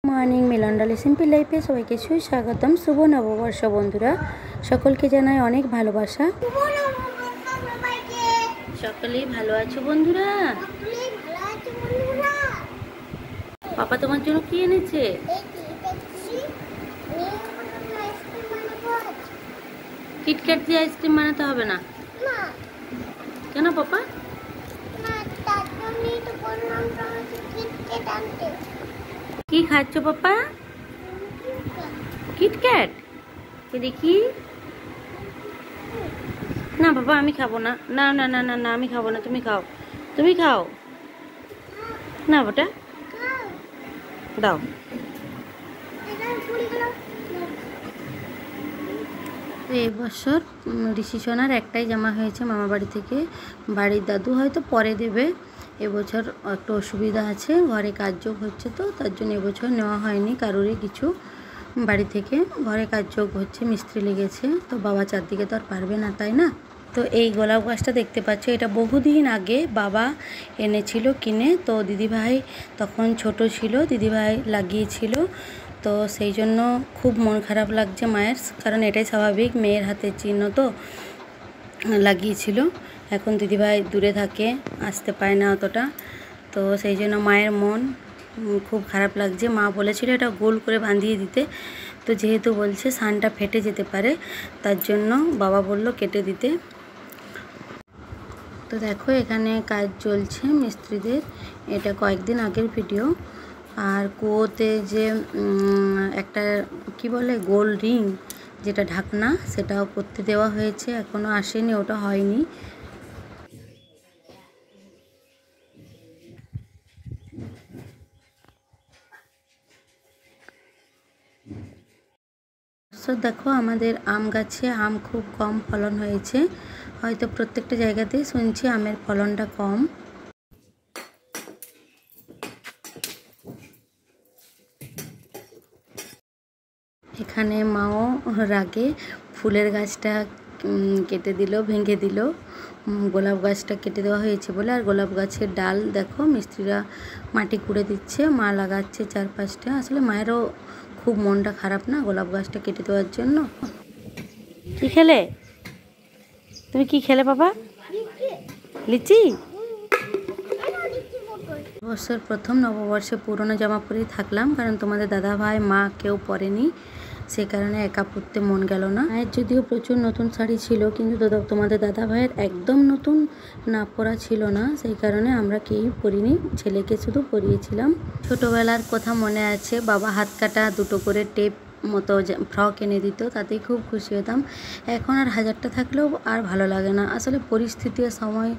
Morning মিলনডালি simple লাইফে সবাইকে সুস্বাগতম। শুভ নববর্ষ বন্ধুরা, সকলকে জানাই অনেক ভালোবাসা। সকলেই ভালো আছো বন্ধুরা? পাপা তোমার জন্য কি এনেছে? কিটক্যাট দিয়ে আইসক্রিম বানাতে হবে না কেন পাপা? কি খাচ্ছ পাপা? কিটক্যাট? দেখি না বাবা, আমি খাবো না। না না না না না, আমি খাবো না, তুমি খাও, তুমি খাও না বেটা, দাও। এই বছর ঋষি সোনার একটাই জামা হয়েছে মামা বাড়ি থেকে। বাড়ির দাদু হয়তো পরে দেবে। এবছর একটু অসুবিধা আছে, ঘরে কাজযোগ হচ্ছে, তো তার জন্য এবছর নেওয়া হয়নি কারোরই কিছু। বাড়ি থেকে ঘরে কাজযোগ হচ্ছে, মিস্ত্রি লেগেছে, তো বাবা চারদিকে তো আর পারবে না, তাই না? তো এই গোলাপ গাছটা দেখতে পাচ্ছ, এটা বহুদিন আগে বাবা এনেছিল কিনে। তো দিদিভাই তখন ছোট ছিল, দিদিভাই লাগিয়েছিল, তো সেই জন্য খুব মন খারাপ লাগছে মায়ের, কারণ এটাই স্বাভাবিক, মেয়ের হাতের চিহ্ন তো। লাগিয়েছিল, এখন দিদিভাই দূরে থাকে, আসতে পায় না অতটা, তো সেই জন্য মায়ের মন খুব খারাপ লাগছে। মা বলেছিল এটা গোল করে বাঁধিয়ে দিতে, তো যেহেতু বলছে সানটা ফেটে যেতে পারে, তার জন্য বাবা বলল কেটে দিতে। তো দেখো এখানে কাজ চলছে মিস্ত্রিদের, এটা কয়েকদিন আগের ভিডিও। আর কুয়োতে যে একটা কি বলে গোল রিং, যেটা ঢাকনা, সেটাও করতে দেওয়া হয়েছে, এখনও আসেনি, ওটা হয়নি। দেখো আমাদের আম গাছে আম খুব কম ফলন হয়েছে, হয়তো প্রত্যেকটা জায়গাতেই শুনছি আমের ফলনটা কম। এখানে মাও রাগে ফুলের গাছটা কেটে দিল, ভেঙে দিল। গোলাপ গাছটা কেটে দেওয়া হয়েছে বলে, আর গোলাপ গাছের ডাল দেখো মিস্ত্রিরা মাটি কুড়ে দিচ্ছে, মা লাগাচ্ছে 4-5টা। আসলে মায়েরও খুব মনটা খারাপ না গোলাপ গাছটা কেটে দেওয়ার জন্য। কি খেলে তুমি? কি খেলে বাবা? লিচি? বছর প্রথম নববর্ষে পুরনো জামা পরেই থাকলাম, কারণ তোমাদের দাদা ভাই মা কেউ পরেনি, সে কারণে একা পরতে মন গেল না। মায়ের যদিও প্রচুর নতুন শাড়ি ছিল, কিন্তু তোমাদের দাদা ভাইয়ের একদম নতুন না পরা ছিল না, সেই কারণে আমরা কেউই পরিনি, ছেলেকে শুধু পরিয়েছিলাম। ছোটোবেলার কথা মনে আছে, বাবা হাত কাটা 2টো করে টেপ মতো ফ্রক এনে দিত, তাতেই খুব খুশি হতাম। এখন আর 1000টা থাকলেও আর ভালো লাগে না, আসলে পরিস্থিতি আর সময়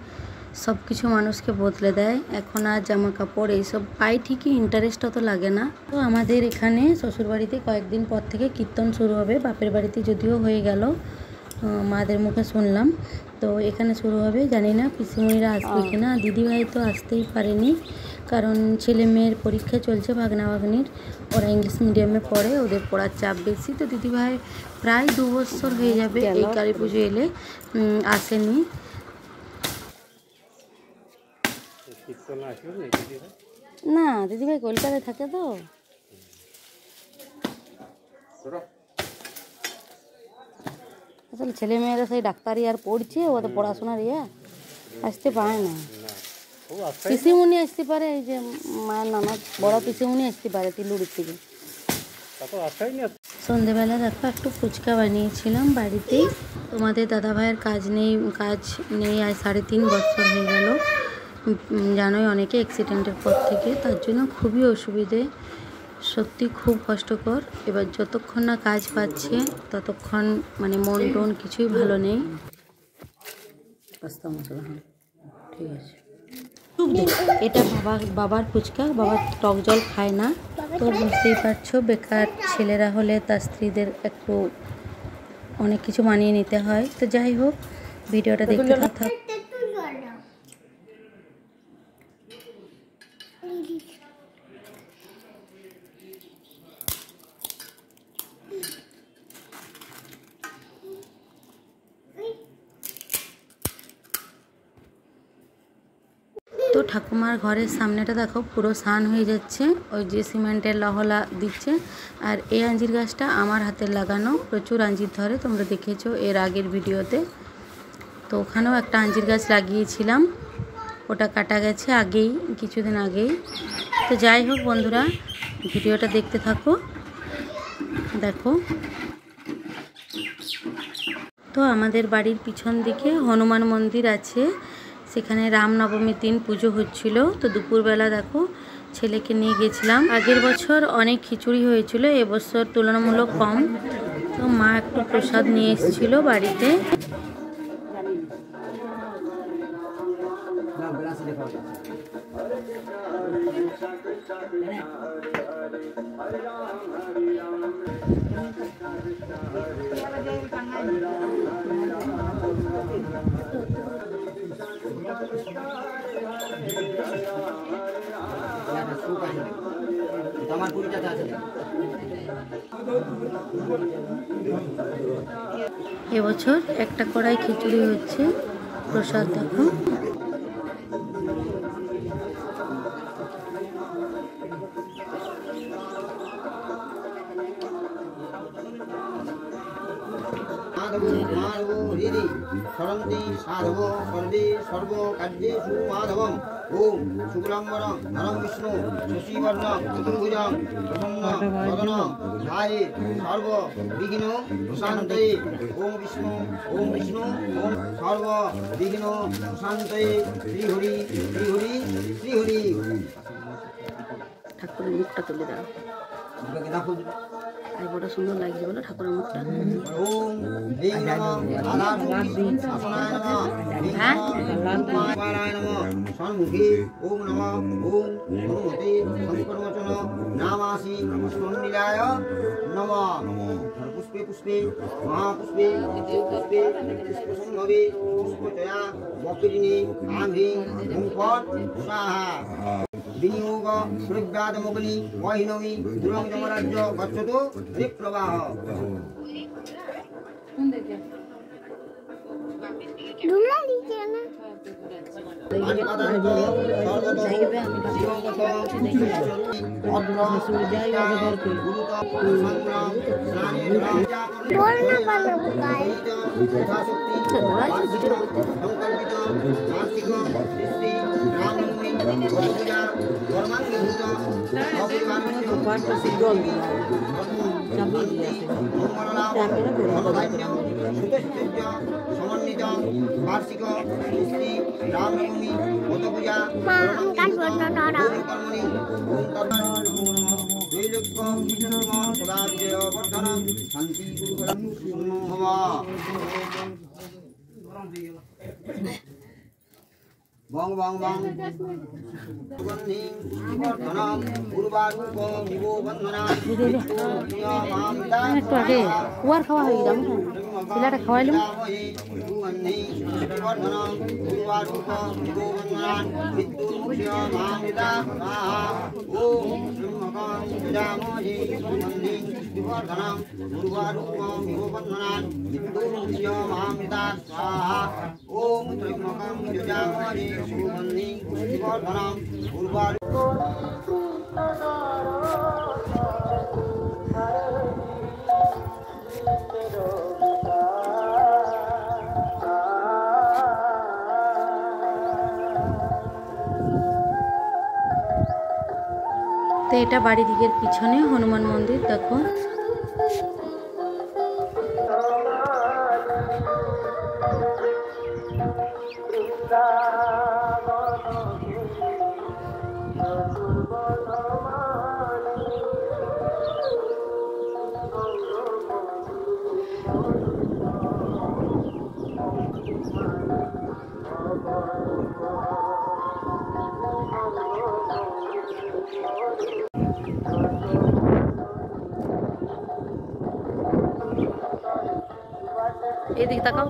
সব কিছু মানুষকে বদলে দেয়। এখন আর জামা কাপড় এইসব পাই ঠিকই, ইন্টারেস্ট অত লাগে না। তো আমাদের এখানে শ্বশুরবাড়িতে কয়েকদিন পর থেকে কীর্তন শুরু হবে, বাপের বাড়িতে যদিও হয়ে গেল, মাদের মুখে শুনলাম, তো এখানে শুরু হবে। জানি না পিসিমণিরা আসবে কিনা, দিদিভাই তো আসতেই পারেনি, কারণ ছেলে মেয়ের পরীক্ষা চলছে, ভাগনা ভাগ্নির, ওরা ইংলিশ মিডিয়ামে পড়ে, ওদের পড়ার চাপ বেশি। তো দিদিভাই প্রায় 2 বছর হয়ে যাবে এই কালী পুজো এলে আসেনি। না, দিদিভাই কলকাতায় থাকে, তো আসলে ছেলে মেয়েরা সেই ডাক্তারি আর পড়ছে, ও তো পড়াশোনার আসতে পারে না। পিসিমণি আসতে পারে, এই যে মায়ের নানা বড় পিসিমণি আসতে পারে তিলুড়ির থেকে। সন্ধেবেলা দেখো একটু ফুচকা বানিয়েছিলাম বাড়িতেই। তোমাদের দাদা ভাইয়ের কাজ নেই আজ 3.5 বছর হয়ে গেল, জানোই অনেকে অ্যাক্সিডেন্টের পর থেকে, তার জন্য খুবই অসুবিধে, সত্যি খুব কষ্টকর। এবার যতক্ষণ না কাজ পাচ্ছে ততক্ষণ মানে মন টন কিছুই ভালো নেই। ঠিক আছে, এটা বাবার ফুচকা, বাবা টক জল খায় না, তো বুঝতেই পারছো বেকার ছেলেরা হলে তার স্ত্রীদের একটু অনেক কিছু মানিয়ে নিতে হয়। তো যাই হোক, ভিডিওটা দেখতে থাক। তো তো ঠাকুমার ঘরের সামনেটা দেখো পুরো সান হয়ে যাচ্ছে, ওই যে সিমেন্টের লহলা দিচ্ছে। আর এই আঞ্জির গাছটা আমার হাতের লাগানো, প্রচুর আঞ্জির ধরে, তোমরা দেখেছো এর আগের ভিডিওতে। তো ওখানেও একটা আঞ্জির গাছ লাগিয়েছিলাম, ওটা কাটা গেছে আগেই, কিছুদিন আগেই। তো যাই হোক বন্ধুরা, ভিডিওটা দেখতে থাকো। দেখো, তো আমাদের বাড়ির পিছন দিকে হনুমান মন্দির আছে, সেখানে রামনবমীর দিন পুজো হচ্ছিল। তো দুপুরবেলা দেখো ছেলেকে নিয়ে গেছিলাম। আগের বছর অনেক খিচুড়ি হয়েছিল, এবছর তুলনামূলক কম। তো মা একটু প্রসাদ নিয়ে এসেছিল বাড়িতে। এবছর একটা কড়াই খিচুড়ি হচ্ছে, প্রসাদ দেখো। माधवो हृदि सरन्ति साधवो सर्वे सर्वकार्येषु माधवम्। ओम शुक्लाम्बरं धरं विष्णु शशिवर्णं चतुर्भुजं प्रसन्नवदनं ध्याये सर्वविघ्न प्रशान्तये। ओम विष्णु ओम सर्वविघ्न प्रशान्तये। श्री हरि श्री हरि श्री हरि। ঠাকুরের মুখটা তুলে দাও, আর বড় সুন্দর লাগছে বলো ঠাকুরের মুখটা। ओम ह्रीं नमः आधारमूर्ति शासनाय नमः হ্যাঁ नारायण नमः सन्मुखे ओम नमः ओम हनुमते संकर्मचन नामासि स्मरणीयाय नमः। पुष्पे पुष्पे महापुष्पे पुष्पे पुष्पसंभवे पुष्पचया वक्रिणी आंध्री मुंफट स्वाहा। विनियोग प्रव्यादमग्नि वैष्णवी दुरं यमराज्य गच्छतु रिप्रवाह। समन्वित वार्षिक श्री रामनवमी पूजा सदा विजय वर्धन शांति बंग बंग बंग सुगंधि वर्धनम गुरुवारूप निवो वंदना একটু আগে কুয়ার খাওয়া হয়ে গেল, ছেলেটা খাওয়াইলাম। सुगंधि वर्धनम गुरुवारूप निवो वंदना मृत्युमुख्य मामृता स्वाहा। ओम ब्रह्मकं यजामहे सुगंधि वर्धनम गुरुवारूप निवो वंदना मृत्युमुख्य मामृता स्वाहा। ओम ब्रह्मकं यजामहे सुगंधि वर्धनम गुरुवारूप। তো এটা বাড়ি দিকের পিছনে হনুমান মন্দির দেখো। এদিকে তাকাও।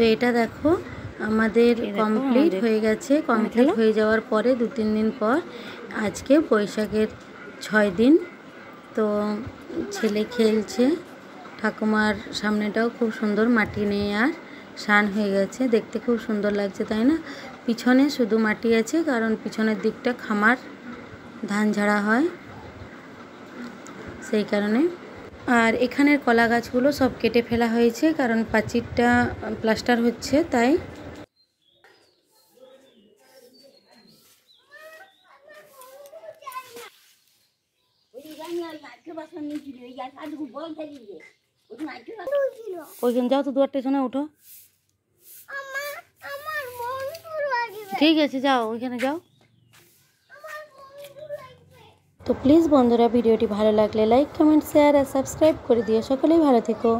তো এটা দেখো আমাদের কমপ্লিট হয়ে গেছে। কমপ্লিট হয়ে যাওয়ার পরে 2-3 দিন পর আজকে বৈশাখের 6 দিন। তো ছেলে খেলছে, ঠাকুমার সামনেটাও খুব সুন্দর মাটি নেই আর শান হয়ে গেছে, দেখতে খুব সুন্দর লাগছে তাই না। পিছনে শুধু মাটি আছে কারণ পিছনের দিকটা খামার, ধান ঝাড়া হয় সেই কারণে। আর এখানের কলা গাছগুলো সব কেটে ফেলা হয়েছে কারণ প্রাচীরটা প্লাস্টার হচ্ছে তাই। ওইখানে যাও তো, দুয়ার স্টেশনে উঠো। ঠিক আছে যাও, ওইখানে যাও। তো প্লিজ বন্ধুরা, ভিডিওটি ভালো লাগলে লাইক, কমেন্ট, শেয়ার আর সাবস্ক্রাইব করে দিও। সকলেই ভালো থেকো।